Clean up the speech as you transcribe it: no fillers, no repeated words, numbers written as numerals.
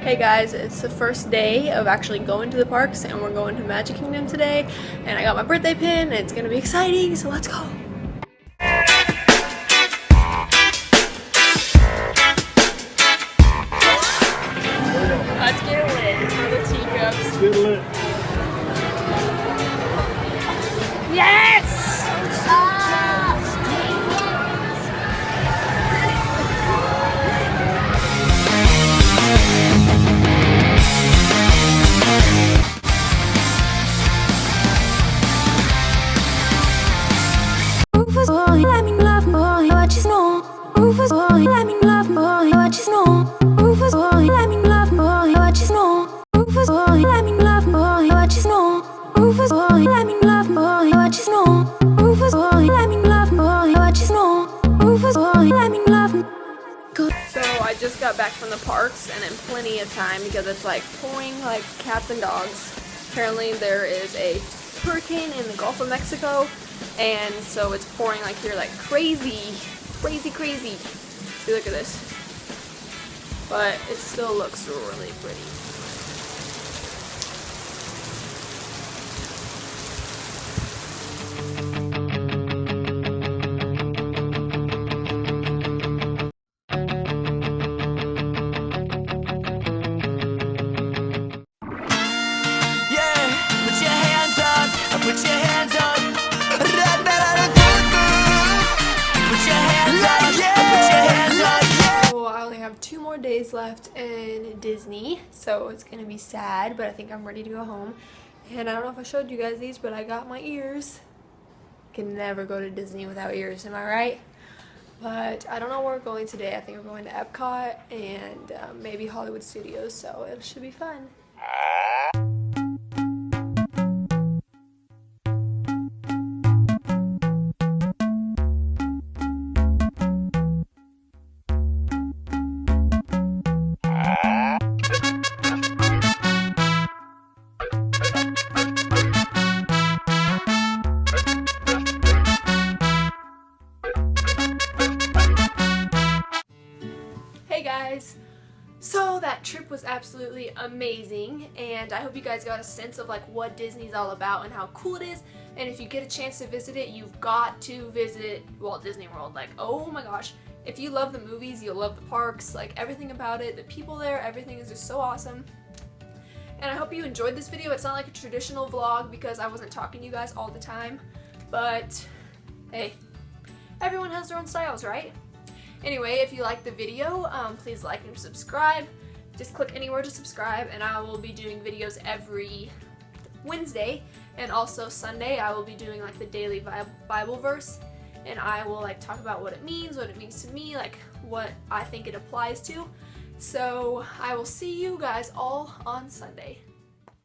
Hey guys, it's the first day of actually going to the parks and we're going to Magic Kingdom today and I got my birthday pin and it's gonna be exciting, so let's go! Let's get lit for the teacups. Let's get lit. Yes! So I just got back from the parks and in plenty of time because it's like pouring like cats and dogs. Apparently there is a hurricane in the Gulf of Mexico and so it's pouring like here like crazy. See, look at this. But it still looks really pretty. Two more days left in Disney, so it's gonna be sad, but I think I'm ready to go home. And I don't know if I showed you guys these, but I got my ears. Can never go to Disney without ears, am I right? But I don't know where we're going today. I think we're going to Epcot and maybe Hollywood Studios, so it should be fun. Hey guys, so that trip was absolutely amazing and I hope you guys got a sense of like what Disney's all about and how cool it is, and if you get a chance to visit it, you've got to visit Walt Disney World. Like, oh my gosh, if you love the movies, you'll love the parks, like everything about it, the people there, everything is just so awesome. And I hope you enjoyed this video. It's not like a traditional vlog because I wasn't talking to you guys all the time, but hey, everyone has their own styles, right? Anyway, if you liked the video, please like and subscribe. Just click anywhere to subscribe, and I will be doing videos every Wednesday, and also Sunday I will be doing like the daily Bible verse, and I will like talk about what it means to me, like what I think it applies to. So I will see you guys all on Sunday.